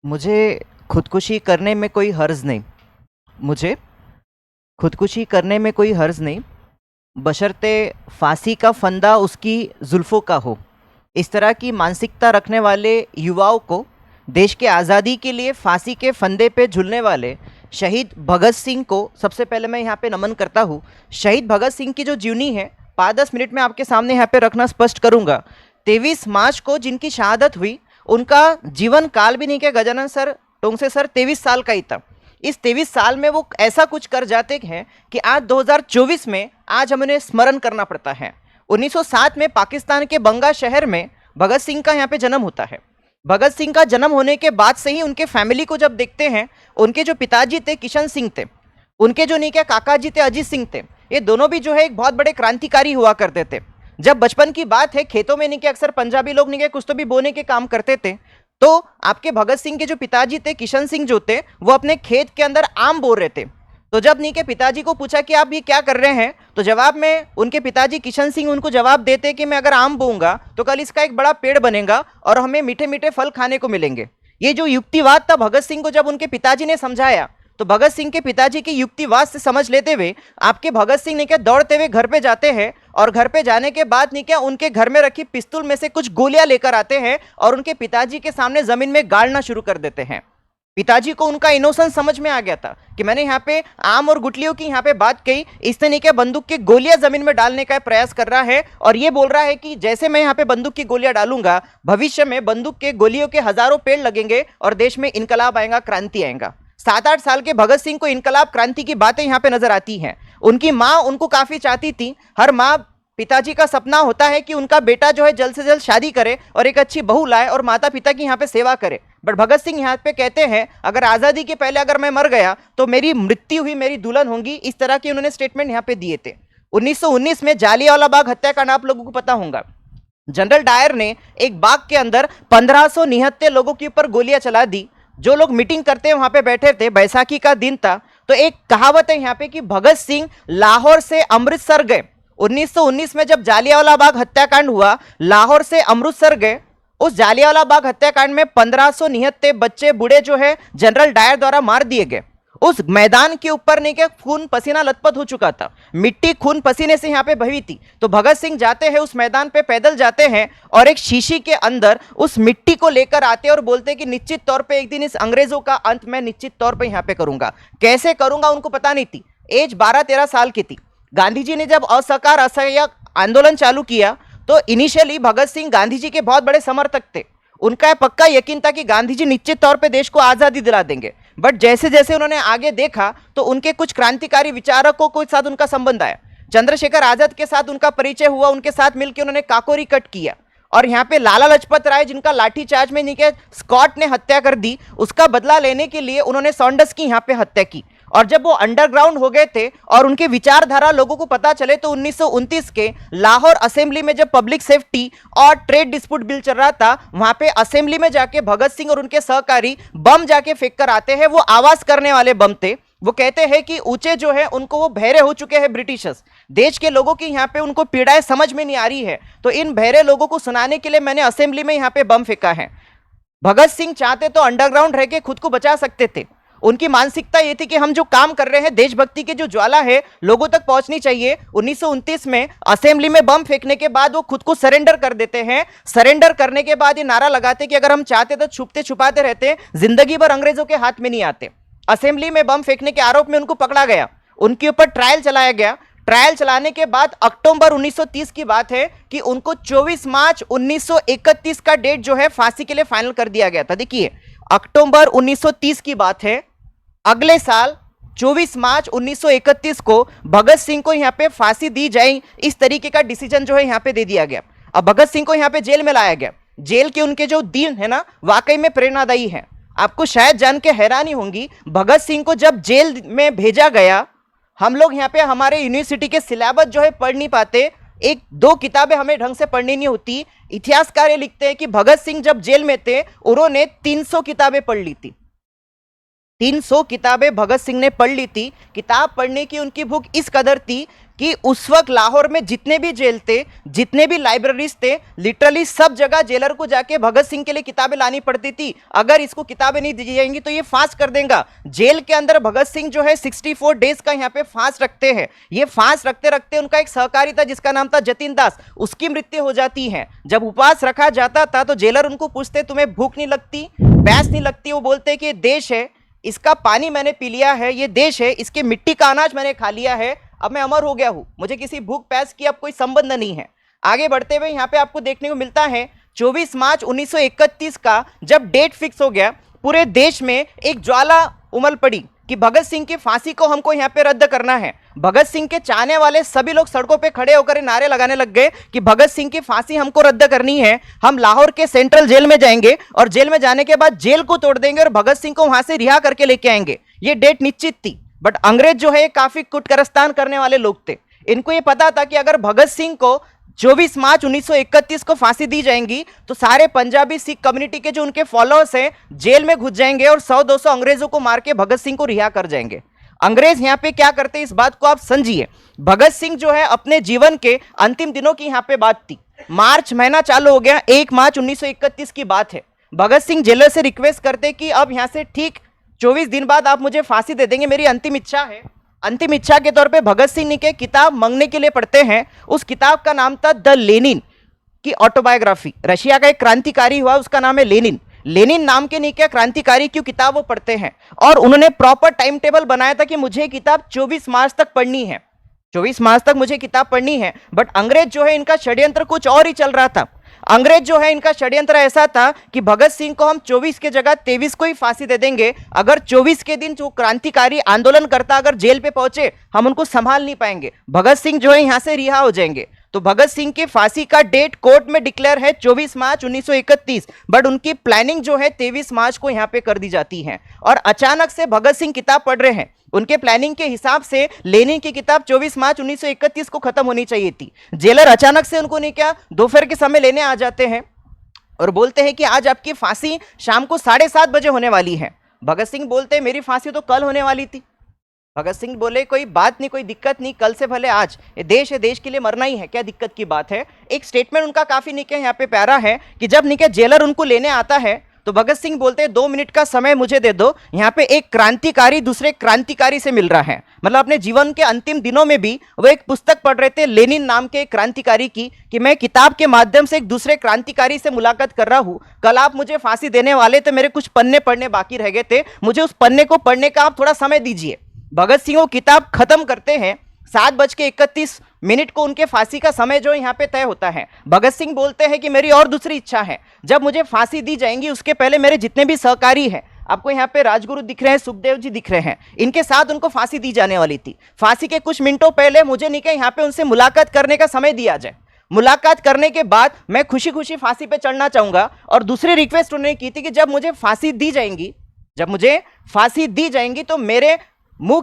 मुझे खुदकुशी करने में कोई हर्ज नहीं। मुझे खुदकुशी करने में कोई हर्ज नहीं, बशर्ते फांसी का फंदा उसकी जुल्फ़ों का हो। इस तरह की मानसिकता रखने वाले युवाओं को, देश के आज़ादी के लिए फांसी के फंदे पे झूलने वाले शहीद भगत सिंह को सबसे पहले मैं यहाँ पे नमन करता हूँ। शहीद भगत सिंह की जो जीवनी है 5-10 मिनट में आपके सामने यहाँ पे रखना स्पष्ट करूँगा। 23 मार्च को जिनकी शहादत हुई, उनका जीवन काल भी नहीं क्या गजानन सर, टोंगसे सर 23 साल का ही था। इस 23 साल में वो ऐसा कुछ कर जाते हैं कि आज 2024 में आज हमें स्मरण करना पड़ता है। 1907 में पाकिस्तान के बंगा शहर में भगत सिंह का यहाँ पे जन्म होता है। भगत सिंह का जन्म होने के बाद से ही उनके फैमिली को जब देखते हैं, उनके जो पिताजी थे किशन सिंह थे, उनके जो नहीं क्या काका जी थे अजीत सिंह थे, ये दोनों भी जो है एक बहुत बड़े क्रांतिकारी हुआ करते थे। जब बचपन की बात है, खेतों में नहीं क्या अक्सर पंजाबी लोग नहीं क्या कुछ तो भी बोने के काम करते थे, तो आपके भगत सिंह के जो पिताजी थे किशन सिंह जो थे, वो अपने खेत के अंदर आम बो रहे थे। तो जब नी के पिताजी को पूछा कि आप ये क्या कर रहे हैं, तो जवाब में उनके पिताजी किशन सिंह उनको जवाब देते कि मैं अगर आम बोऊंगा तो कल इसका एक बड़ा पेड़ बनेगा और हमें मीठे मीठे फल खाने को मिलेंगे। ये जो युक्तिवाद था भगत सिंह को जब उनके पिताजी ने समझाया, तो भगत सिंह के पिताजी की युक्तिवाद से समझ लेते हुए आपके भगत सिंह ने क्या दौड़ते हुए घर पे जाते हैं, और घर पे जाने के बाद नहीं क्या उनके घर में रखी पिस्तौल में से कुछ गोलियां लेकर आते हैं और उनके पिताजी के सामने जमीन में गाड़ना शुरू कर देते हैं। पिताजी को उनका इनोसेंस समझ में आ गया था कि मैंने यहाँ पे आम और गुटलियों की यहाँ पे बात कही, इसने नहीं क्या बंदूक की गोलियां जमीन में डालने का प्रयास कर रहा है और ये बोल रहा है कि जैसे मैं यहाँ पे बंदूक की गोलियां डालूंगा, भविष्य में बंदूक के गोलियों के हजारों पेड़ लगेंगे और देश में इनकलाब आएगा, क्रांति आएगा। 7-8 साल के भगत सिंह को इनकलाब क्रांति की बातें यहाँ पे नजर आती हैं। उनकी माँ उनको काफी चाहती थी। हर माँ पिताजी का सपना होता है कि उनका बेटा जो है जल्द से जल्द शादी करे और एक अच्छी बहू लाए और माता पिता की यहाँ पे सेवा करे। बट भगत सिंह यहाँ पे कहते हैं अगर आज़ादी के पहले अगर मैं मर गया तो मेरी मृत्यु हुई मेरी दुल्हन होंगी। इस तरह के उन्होंने स्टेटमेंट यहाँ पे दिए थे। 1919 में जालियांवाला बाग हत्याकांड आप लोगों को पता होगा। जनरल डायर ने एक बाग के अंदर 1500 निहत्थे लोगों के ऊपर गोलियां चला दी। जो लोग मीटिंग करते वहां पे बैठे थे, बैसाखी का दिन था, तो एक कहावत है यहाँ पे कि भगत सिंह लाहौर से अमृतसर गए। 1919 में जब जालियांवाला बाग हत्याकांड हुआ, लाहौर से अमृतसर गए। उस जालियांवाला बाग हत्याकांड में 1500 निहत्थे बच्चे बूढ़े जो है जनरल डायर द्वारा मार दिए गए। उस मैदान के ऊपर नहीं के खून पसीना लथपथ हो चुका था, मिट्टी खून पसीने से यहाँ पे बही थी। तो भगत सिंह जाते हैं उस मैदान पे, पैदल जाते हैं और एक शीशी के अंदर उस मिट्टी को लेकर आते हैं और बोलते हैं कि निश्चित तौर पे एक दिन इस अंग्रेजों का अंत मैं निश्चित तौर पे यहाँ पे करूंगा। कैसे करूंगा उनको पता नहीं थी। एज 12-13 साल की थी। गांधी जी ने जब असहकार असहयोग आंदोलन चालू किया तो इनिशियली भगत सिंह गांधी जी के बहुत बड़े समर्थक थे। उनका पक्का यकीन था कि गांधी जी निश्चित तौर पे देश को आजादी दिला देंगे। बट जैसे जैसे उन्होंने आगे देखा तो उनके कुछ क्रांतिकारी विचारकों के साथ उनका संबंध आया। चंद्रशेखर आजाद के साथ उनका परिचय हुआ, उनके साथ मिलकर उन्होंने काकोरी कट किया और यहाँ पे लाला लाजपत राय जिनका लाठीचार्ज में नीचे स्कॉट ने हत्या कर दी, उसका बदला लेने के लिए उन्होंने सॉन्डर्स की यहाँ पे हत्या की। और जब वो अंडरग्राउंड हो गए थे और उनके विचारधारा लोगों को पता चले तो 1929 के लाहौर असेंबली में जब पब्लिक सेफ्टी और ट्रेड डिस्प्यूट बिल चल रहा था, वहां पे असेंबली में जाके भगत सिंह और उनके सहकारी बम जाके फेंक कर आते हैं। वो आवाज करने वाले बम थे। वो कहते हैं कि ऊंचे जो है उनको वो बहरे हो चुके हैं ब्रिटिशर्स, देश के लोगों की यहाँ पे उनको पीड़ाएं समझ में नहीं आ रही है, तो इन बहरे लोगों को सुनाने के लिए मैंने असेंबली में यहाँ पे बम फेंका है। भगत सिंह चाहते तो अंडरग्राउंड रह के खुद को बचा सकते थे। उनकी मानसिकता ये थी कि हम जो काम कर रहे हैं, देशभक्ति की जो ज्वाला है लोगों तक पहुंचनी चाहिए। 1929 में असेंबली में बम फेंकने के बाद वो खुद को सरेंडर कर देते हैं। सरेंडर करने के बाद ये नारा लगाते कि अगर हम चाहते तो छुपते छुपाते रहते, जिंदगी भर अंग्रेजों के हाथ में नहीं आते। असेंबली में बम फेंकने के आरोप में उनको पकड़ा गया, उनके ऊपर ट्रायल चलाया गया। ट्रायल चलाने के बाद अक्टूबर 1930 की बात है कि उनको 24 मार्च 1931 का डेट जो है फांसी के लिए फाइनल कर दिया गया था। देखिए अक्टूबर 1930 की बात है, अगले साल 24 मार्च 1931 को भगत सिंह को यहाँ पे फांसी दी जाए, इस तरीके का डिसीजन जो है यहाँ पे दे दिया गया। अब भगत सिंह को यहाँ पे जेल में लाया गया। जेल के उनके जो दिन है ना, वाकई में प्रेरणादायी है। आपको शायद जान के हैरानी होंगी, भगत सिंह को जब जेल में भेजा गया, हम लोग यहाँ पे हमारे यूनिवर्सिटी के सिलेबस जो है पढ़ नहीं पाते, 1-2 किताबें हमें ढंग से पढ़नी नहीं होती। इतिहासकार ये लिखते हैं कि भगत सिंह जब जेल में थे उन्होंने 300 किताबें पढ़ ली थी। 300 किताबें भगत सिंह ने पढ़ ली थी। किताब पढ़ने की उनकी भूख इस कदर थी कि उस वक्त लाहौर में जितने भी जेल थे, जितने भी लाइब्रेरीज थे, लिटरली सब जगह जेलर को जाके भगत सिंह के लिए किताबें लानी पड़ती थी। अगर इसको किताबें नहीं दी जाएंगी तो ये फास्ट कर देगा। जेल के अंदर भगत सिंह जो है 64 डेज का यहाँ पे फास्ट रखते हैं। ये फास्ट रखते रखते उनका एक सहकारी था जिसका नाम था जतिन दास, उसकी मृत्यु हो जाती है। जब उपवास रखा जाता था तो जेलर उनको पूछते तुम्हें भूख नहीं लगती, प्यास नहीं लगती? वो बोलते कि ये देश है, इसका पानी मैंने पी लिया है, ये देश है, इसके मिट्टी का अनाज मैंने खा लिया है, अब मैं अमर हो गया हूं, मुझे किसी भूख प्यास की अब कोई संबंध नहीं है। आगे बढ़ते हुए यहाँ पे आपको देखने को मिलता है 24 मार्च 1931 का जब डेट फिक्स हो गया, पूरे देश में एक ज्वाला उमल पड़ी कि भगत सिंह की फांसी को हमको यहाँ पे रद्द करना है। भगत सिंह के चाहने वाले सभी लोग सड़कों पे खड़े होकर नारे लगाने लग गए कि भगत सिंह की फांसी हमको रद्द करनी है। हम लाहौर के सेंट्रल जेल में जाएंगे और जेल में जाने के बाद जेल को तोड़ देंगे और भगत सिंह को वहां से रिहा करके लेके आएंगे। ये डेट निश्चित थी, बट अंग्रेज जो है काफी कुटकरस्तान करने वाले लोग थे। इनको ये पता था कि अगर भगत सिंह को 24 मार्च 1931 को फांसी दी जाएंगी तो सारे पंजाबी सिख कम्युनिटी के जो उनके फॉलोअर्स हैं जेल में घुस जाएंगे और 100-200 अंग्रेजों को मार के भगत सिंह को रिहा कर जाएंगे। अंग्रेज यहाँ पे क्या करते हैं इस बात को आप समझिए। भगत सिंह जो है अपने जीवन के अंतिम दिनों की यहाँ पे बात थी। मार्च महीना चालू हो गया, 1 मार्च 1931 की बात है। भगत सिंह जेलर से रिक्वेस्ट करते कि अब यहाँ से ठीक 24 दिन बाद आप मुझे फांसी दे देंगे, मेरी अंतिम इच्छा है। अंतिम इच्छा के तौर पे भगत सिंह ने के किताब मांगने के लिए पढ़ते हैं। उस किताब का नाम था द लेनिन की ऑटोबायोग्राफी। रशिया का एक क्रांतिकारी हुआ, उसका नाम है लेनिन। लेनिन नाम के नहीं क्या क्रांतिकारी की किताब वो पढ़ते हैं और उन्होंने प्रॉपर टाइम टेबल बनाया था कि मुझे किताब 24 मार्च तक पढ़नी है, 24 मार्च तक मुझे किताब पढ़नी है। बट अंग्रेज जो है इनका षड्यंत्र कुछ और ही चल रहा था। अंग्रेज जो है इनका षड्यंत्र ऐसा था कि भगत सिंह को हम 24 के जगह 23 को ही फांसी दे देंगे। अगर 24 के दिन जो क्रांतिकारी आंदोलन करता अगर जेल पे पहुंचे हम उनको संभाल नहीं पाएंगे, भगत सिंह जो है यहां से रिहा हो जाएंगे। तो भगत सिंह की फांसी का डेट कोर्ट में डिक्लेयर है 24 मार्च 1931, बट उनकी प्लानिंग जो है 23 मार्च को यहां पे कर दी जाती है। और अचानक से भगत सिंह किताब पढ़ रहे हैं, उनके प्लानिंग के हिसाब से लेनिन की किताब 24 मार्च 1931 को खत्म होनी चाहिए थी। जेलर अचानक से उनको नहीं क्या दोपहर के समय लेने आ जाते हैं और बोलते हैं कि आज आपकी फांसी शाम को 7:30 बजे होने वाली है। भगत सिंह बोलते हैं मेरी फांसी तो कल होने वाली थी। भगत सिंह बोले कोई बात नहीं, कोई दिक्कत नहीं, कल से भले आज, ये देश है, देश के लिए मरना ही है, क्या दिक्कत की बात है। एक स्टेटमेंट उनका काफी निके यहाँ पे प्यारा है कि जब निके जेलर उनको लेने आता है तो भगत सिंह बोलते हैं 2 मिनट का समय मुझे दे दो, यहाँ पे एक क्रांतिकारी दूसरे क्रांतिकारी से मिल रहा है। मतलब अपने जीवन के अंतिम दिनों में भी वो एक पुस्तक पढ़ रहे थे लेनिन नाम के एक क्रांतिकारी की कि मैं किताब के माध्यम से एक दूसरे क्रांतिकारी से मुलाकात कर रहा हूँ। कल आप मुझे फांसी देने वाले थे, मेरे कुछ पन्ने पढ़ने बाकी रह गए थे, मुझे उस पन्ने को पढ़ने का आप थोड़ा समय दीजिए। भगत सिंह वो किताब खत्म करते हैं, 7:31 को उनके फांसी का समय जो यहाँ पे तय होता है। भगत सिंह बोलते हैं कि मेरी और दूसरी इच्छा है, जब मुझे फांसी दी जाएंगी उसके पहले मेरे जितने भी सहकारी हैं, आपको यहाँ पे राजगुरु दिख रहे हैं, सुखदेव जी दिख रहे हैं, इनके साथ उनको फांसी दी जाने वाली थी। फांसी के कुछ मिनटों पहले मुझे नहीं क्या यहाँ पे उनसे मुलाकात करने का समय दिया जाए। मुलाकात करने के बाद मैं खुशी खुशी फांसी पे चढ़ना चाहूंगा। और दूसरी रिक्वेस्ट उन्होंने की थी कि जब मुझे फांसी दी जाएंगी, जब मुझे फांसी दी जाएंगी तो मेरे मुंह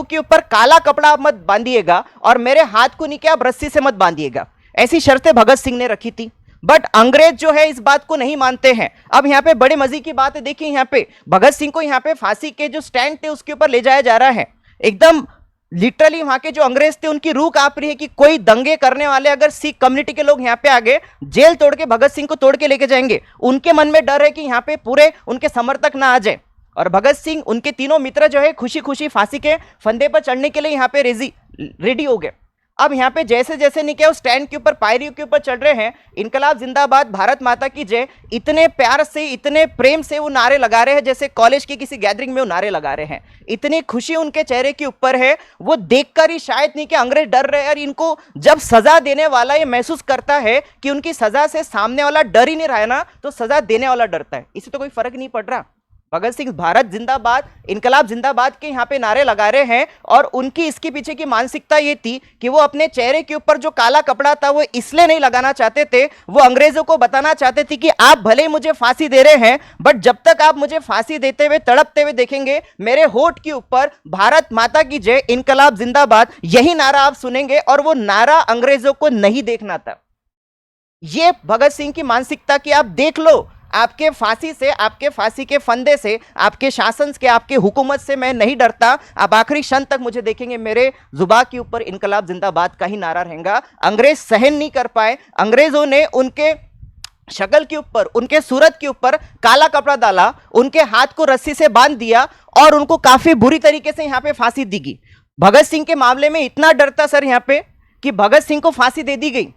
के ऊपर काला कपड़ा आप मत बांधिएगा और मेरे हाथ को नहीं क्या आप रस्सी से मत बांधिएगा। ऐसी शर्तें भगत सिंह ने रखी थी, बट अंग्रेज जो है इस बात को नहीं मानते हैं। अब यहाँ पे बड़े मजे की बात है, देखिए यहाँ पे भगत सिंह को यहाँ पे फांसी के जो स्टैंड थे उसके ऊपर ले जाया जा रहा है। एकदम लिटरली वहां के जो अंग्रेज थे उनकी रूह कांप रही है कि कोई दंगे करने वाले अगर सिख कम्युनिटी के लोग यहाँ पे आ गए, जेल तोड़ के भगत सिंह को तोड़ के लेके जाएंगे। उनके मन में डर है कि यहाँ पे पूरे उनके समर्थक ना आ जाए। और भगत सिंह उनके तीनों मित्र जो है खुशी खुशी फांसी के फंदे पर चढ़ने के लिए यहाँ पे रेडी हो गए। अब यहाँ पे जैसे जैसे नहीं क्या स्टैंड के ऊपर पायरियों के ऊपर चढ़ रहे हैं, इनकलाब जिंदाबाद, भारत माता की जय, इतने प्यार से इतने प्रेम से वो नारे लगा रहे हैं जैसे कॉलेज की किसी गैदरिंग में वो नारे लगा रहे हैं। इतनी खुशी उनके चेहरे के ऊपर है, वो देखकर ही शायद नहीं कि अंग्रेज डर रहे हैं। और इनको जब सजा देने वाला ये महसूस करता है कि उनकी सजा से सामने वाला डर ही नहीं रहा है ना, तो सजा देने वाला डरता है। इससे तो कोई फर्क नहीं पड़ रहा। भगत सिंह भारत जिंदाबाद, इनकलाब जिंदाबाद के यहाँ पे नारे लगा रहे हैं और उनकी इसके पीछे की मानसिकता ये थी कि वो अपने चेहरे के ऊपर जो काला कपड़ा था वो इसलिए नहीं लगाना चाहते थे, वो अंग्रेजों को बताना चाहते थे कि आप भले ही मुझे फांसी दे रहे हैं, बट जब तक आप मुझे फांसी देते हुए तड़पते हुए देखेंगे, मेरे होठ के ऊपर भारत माता की जय, इनकलाब जिंदाबाद, यही नारा आप सुनेंगे। और वो नारा अंग्रेजों को नहीं देखना था। ये भगत सिंह की मानसिकता कि आप देख लो, आपके फांसी से, आपके फांसी के फंदे से, आपके शासन के, आपके हुकूमत से मैं नहीं डरता। आप आखिरी क्षण तक मुझे देखेंगे, मेरे जुबान के ऊपर इनकलाब जिंदाबाद का ही नारा रहेगा। अंग्रेज सहन नहीं कर पाए, अंग्रेजों ने उनके शक्ल के ऊपर, उनके सूरत के ऊपर काला कपड़ा डाला, उनके हाथ को रस्सी से बांध दिया और उनको काफी बुरी तरीके से यहां पे फांसी दी गई। भगत सिंह के मामले में इतना डर था सर यहां पे कि भगत सिंह को फांसी दे दी गई।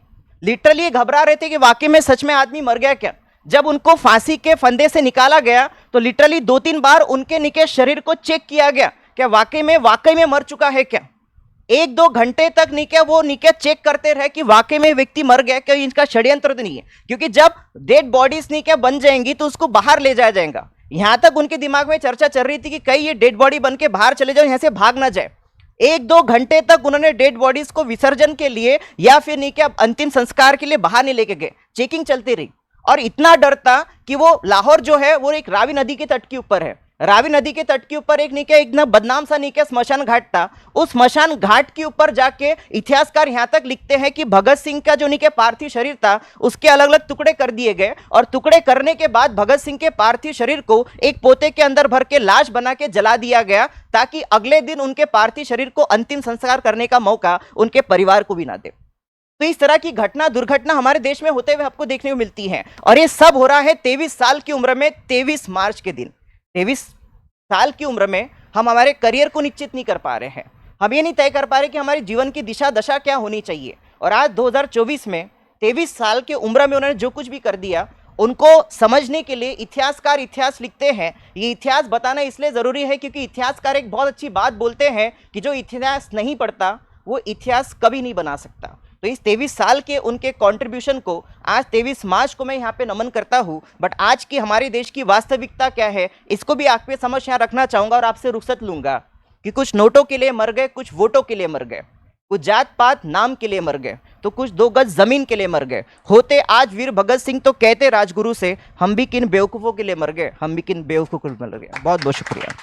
लिटरली घबरा रहे थे कि वाकई में सच में आदमी मर गया क्या। जब उनको फांसी के फंदे से निकाला गया तो लिटरली 2-3 बार उनके नीचे शरीर को चेक किया गया, क्या वाकई में मर चुका है क्या। 1-2 घंटे तक वो चेक करते रहे कि वाकई में व्यक्ति मर गया, क्या इनका षड्यंत्र तो नहीं है। क्योंकि जब डेड बॉडीज बन जाएंगी तो उसको बाहर ले जाया जाएगा। यहां तक उनके दिमाग में चर्चा चल रही थी कि कहीं ये डेड बॉडी बन के बाहर चले जाओ, यहां से भाग ना जाए। 1-2 घंटे तक उन्होंने डेड बॉडीज को विसर्जन के लिए या फिर अंतिम संस्कार के लिए बाहर नहीं लेके गए, चेकिंग चलती रही। और इतना डर था कि वो लाहौर जो है वो एक रावी नदी के तट के ऊपर है। रावी नदी के तट के ऊपर एक बदनाम सा स्मशान घाट था। उस स्मशान घाट के ऊपर जाके इतिहासकार यहां तक लिखते हैं कि भगत सिंह का जो पार्थिव शरीर था उसके अलग अलग टुकड़े कर दिए गए, और टुकड़े करने के बाद भगत सिंह के पार्थिव शरीर को एक पोते के अंदर भर के लाश बना के जला दिया गया, ताकि अगले दिन उनके पार्थिव शरीर को अंतिम संस्कार करने का मौका उनके परिवार को भी ना दे। तो इस तरह की दुर्घटना हमारे देश में होते हुए आपको देखने को मिलती है। और ये सब हो रहा है 23 साल की उम्र में, 23 मार्च के दिन। 23 साल की उम्र में हम हमारे करियर को निश्चित नहीं कर पा रहे हैं। हम ये नहीं तय कर पा रहे कि हमारे जीवन की दिशा दशा क्या होनी चाहिए। और आज 2024 में 23 साल की उम्र में उन्होंने जो कुछ भी कर दिया, उनको समझने के लिए इतिहासकार इतिहास लिखते हैं। ये इतिहास बताना इसलिए ज़रूरी है क्योंकि इतिहासकार एक बहुत अच्छी बात बोलते हैं कि जो इतिहास नहीं पढ़ता वो इतिहास कभी नहीं बना सकता। तो इस 23 साल के उनके कंट्रीब्यूशन को आज 23 मार्च को मैं यहाँ पे नमन करता हूँ। बट आज की हमारे देश की वास्तविकता क्या है, इसको भी आपके समझ यहाँ रखना चाहूँगा और आपसे रुखसत लूँगा कि कुछ नोटों के लिए मर गए, कुछ वोटों के लिए मर गए, कुछ जात पात नाम के लिए मर गए, तो कुछ 2 गज जमीन के लिए मर गए। होते आज वीर भगत सिंह तो कहते राजगुरु से, हम भी किन बेवकूफ़ों के लिए मर गए, हम भी किन बेवकूफ़ों के लिए मर गए। बहुत बहुत शुक्रिया।